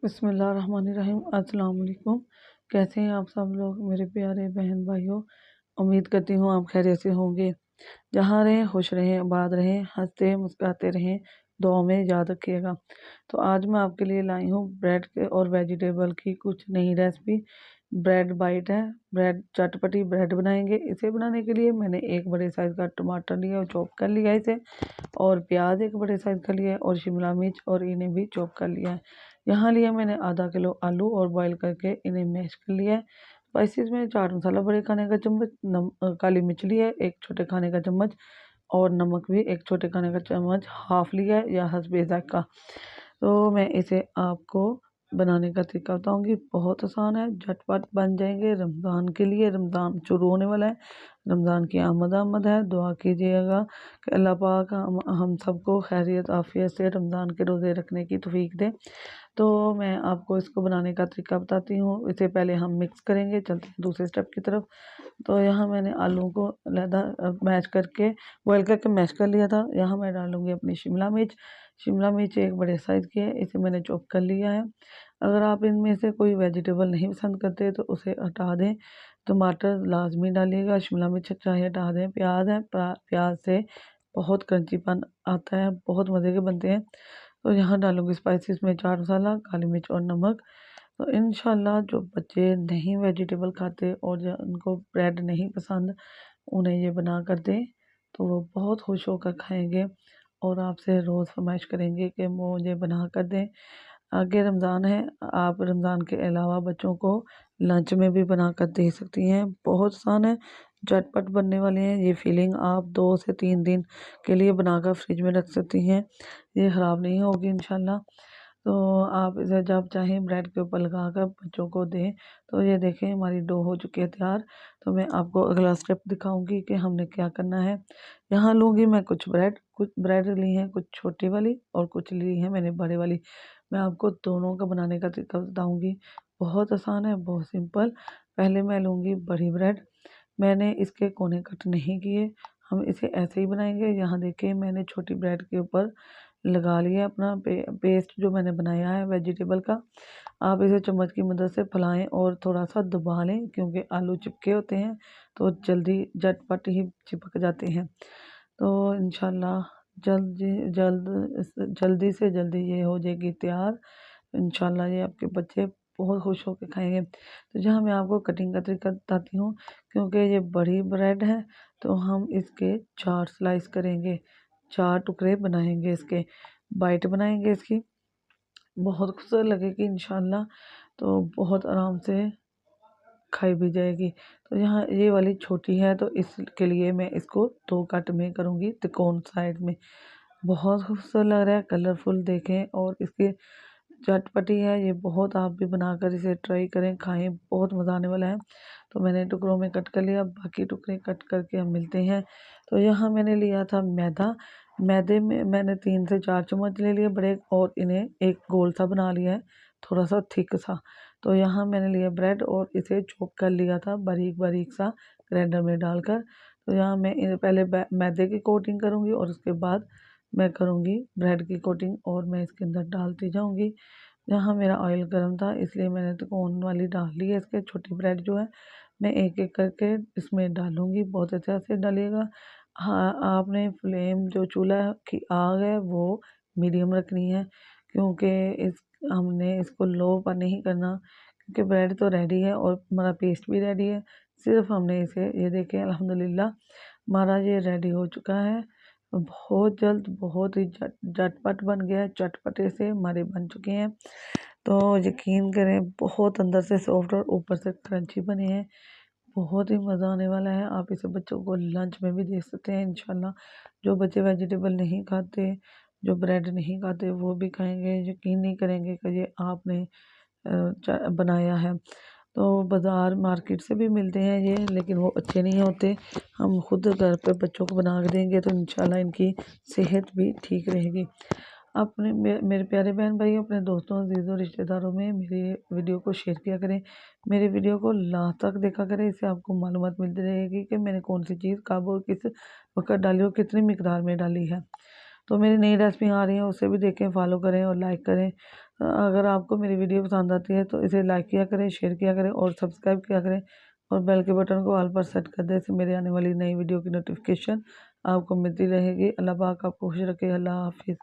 बिस्मिल्लाहिर्रहमानिर्रहीम। अस्सलाम वालेकुम। कैसे हैं आप सब लोग मेरे प्यारे बहन भाइयों। उम्मीद करती हूँ आप खैरियत से होंगे। जहाँ रहें खुश रहें, आबाद रहें, हंसते मुस्कुराते रहें, दुआ में याद रखिएगा। तो आज मैं आपके लिए लाई हूँ ब्रेड के और वेजिटेबल की कुछ नई रेसिपी। ब्रेड बाइट है। ब्रेड चटपटी ब्रेड बनाएंगे। इसे बनाने के लिए मैंने एक बड़े साइज़ का टमाटर लिया और चॉप कर लिया इसे, और प्याज एक बड़े साइज़ का लिया है, और शिमला मिर्च, और इन्हें भी चॉप कर लिया है। यहाँ लिया मैंने आधा किलो आलू और बॉईल करके इन्हें मैश कर लिया है। स्पाइसेस में चाट मसाला बड़े खाने का चम्मच, काली मिर्च लिया है एक छोटे खाने का चम्मच, और नमक भी एक छोटे खाने का चम्मच हाफ लिया है या हस्बे ज़ायक़ा। तो मैं इसे आपको बनाने का तरीका बताऊंगी। बहुत आसान है, झटपट बन जाएंगे। रमज़ान के लिए, रमज़ान शुरू होने वाला है, रमज़ान की आमद आमद है। दुआ कीजिएगा कि अल्लाह पाक हम सबको खैरियत आफियत से रमज़ान के रोज़े रखने की तौफीक दे। तो मैं आपको इसको बनाने का तरीका बताती हूँ। इसे पहले हम मिक्स करेंगे। चलते हैं दूसरे स्टेप की तरफ। तो यहाँ मैंने आलू को लहदा मैश करके, बॉयल करके मैश कर लिया था। यहाँ मैं डालूँगी अपनी शिमला मिर्च। शिमला मिर्च एक बड़े साइज़ की है, इसे मैंने चॉप कर लिया है। अगर आप इनमें से कोई वेजिटेबल नहीं पसंद करते तो उसे हटा दें। टमाटर लाजमी डालिएगा, शिमला मिर्च चाहे हटा दें। प्याज है, प्याज से बहुत क्रंचीपन आता है, बहुत मज़े के बनते हैं। तो यहाँ डालूँगी स्पाइसेस में चाट मसाला, काली मिर्च और नमक। तो इंशाल्लाह जो बच्चे नहीं वेजिटेबल खाते और जो उनको ब्रेड नहीं पसंद, उन्हें ये बना कर दें तो वो बहुत खुश होकर खाएंगे और आपसे रोज़ फरमाइश करेंगे कि मुझे बना कर दें। आगे रमज़ान है, आप रमज़ान के अलावा बच्चों को लंच में भी बना कर दे सकती हैं। बहुत आसान है, झटपट बनने वाले हैं। ये फीलिंग आप 2 से 3 दिन के लिए बनाकर फ्रिज में रख सकती हैं, ये ख़राब नहीं होगी इंशाल्लाह। तो आप इसे जब चाहें ब्रेड के ऊपर लगाकर बच्चों को दें। तो ये देखें हमारी डो हो चुकी है तैयार। तो मैं आपको अगला स्टेप दिखाऊंगी कि हमने क्या करना है। यहाँ लूँगी मैं कुछ ब्रेड ली हैं, कुछ छोटी वाली और कुछ ली है मैंने बड़े वाली। मैं आपको दोनों का बनाने का तरीका बताऊंगी। बहुत आसान है, बहुत सिंपल। पहले मैं लूँगी बड़ी ब्रेड। मैंने इसके कोने कट नहीं किए, हम इसे ऐसे ही बनाएंगे। यहाँ देखिए मैंने छोटी ब्रेड के ऊपर लगा लिया अपना पेस्ट जो मैंने बनाया है वेजिटेबल का। आप इसे चम्मच की मदद से फैलाएं और थोड़ा सा दबा लें, क्योंकि आलू चिपके होते हैं तो जल्दी झटपट ही चिपक जाते हैं। तो इंशाल्लाह जल्दी से जल्दी ये हो जाएगी तैयार। इंशाल्लाह ये आपके बच्चे बहुत खुश होकर खाएंगे। तो जहाँ मैं आपको कटिंग का तरीका बताती हूँ, क्योंकि ये बड़ी ब्रेड है तो हम इसके 4 स्लाइस करेंगे, 4 टुकड़े बनाएंगे, इसके बाइट बनाएंगे इसकी। बहुत खूबसूरत लगेगी इंशाल्लाह। तो बहुत आराम से खाई भी जाएगी। तो यहाँ ये वाली छोटी है तो इसके लिए मैं इसको 2 कट में करूँगी त्रिकोण साइड में। बहुत खूबसूरत लग रहा है, कलरफुल देखें, और इसकी चटपटी है ये बहुत। आप भी बनाकर इसे ट्राई करें, खाएं, बहुत मज़ा आने वाला है। तो मैंने टुकड़ों में कट कर लिया, बाकी टुकड़े कट करके हम मिलते हैं। तो यहाँ मैंने लिया था मैदा। मैदे में मैंने 3 से 4 चम्मच ले लिए बड़े, और इन्हें एक गोल सा बना लिया है, थोड़ा सा थिक सा। तो यहाँ मैंने लिया ब्रेड और इसे चॉप कर लिया था बारीक बारीक सा ग्राइंडर में डालकर। तो यहाँ मैं इन्हें पहले मैदे की कोटिंग करूँगी और उसके बाद मैं करूँगी ब्रेड की कोटिंग, और मैं इसके अंदर डालती जाऊँगी। यहाँ मेरा ऑयल गर्म था इसलिए मैंने त्रिकोण वाली डाल ली है। इसके छोटी ब्रेड जो है मैं एक एक करके इसमें डालूँगी। बहुत अच्छे से डालिएगा। हाँ, आपने फ्लेम जो चूल्हा की आग है वो मीडियम रखनी है, क्योंकि इस हमने इसको लो पर नहीं करना, क्योंकि ब्रेड तो रेडी है और हमारा पेस्ट भी रेडी है। सिर्फ हमने इसे, ये देखें अल्हम्दुलिल्लाह हमारा ये रेडी हो चुका है। बहुत जल्द, बहुत ही झटपट बन गया है, चटपटे से हमारे बन चुके हैं। तो यकीन करें बहुत अंदर से सॉफ्ट और ऊपर से क्रंची बने हैं। बहुत ही मज़ा आने वाला है। आप इसे बच्चों को लंच में भी दे सकते हैं इंशाल्लाह। जो बच्चे वेजिटेबल नहीं खाते, जो ब्रेड नहीं खाते, वो भी खाएंगे। यकीन नहीं करेंगे कि ये आपने बनाया है। तो बाज़ार मार्केट से भी मिलते हैं ये, लेकिन वो अच्छे नहीं होते। हम खुद घर पे बच्चों को बना के देंगे तो इंशाल्लाह इनकी सेहत भी ठीक रहेगी। अपने मेरे प्यारे बहन भाई, अपने दोस्तों, अजीज़ों, रिश्तेदारों में मेरे वीडियो को शेयर किया करें। मेरे वीडियो को लास्ट तक देखा करें, इससे आपको मालूमात मिलती रहेगी कि मैंने कौन सी चीज़ कब और किस वक्त डाली और कितनी मिकदार में डाली है। तो मेरी नई रेसिपी आ रही है, उसे भी देखें, फॉलो करें और लाइक करें। अगर आपको मेरी वीडियो पसंद आती है तो इसे लाइक किया करें, शेयर किया करें और सब्सक्राइब किया करें और बेल के बटन को ऑल पर सेट कर दें, इससे मेरे आने वाली नई वीडियो की नोटिफिकेशन आपको मिलती रहेगी। अल्लाह पाक आपको खुश रखे। अल्लाह हाफिज़।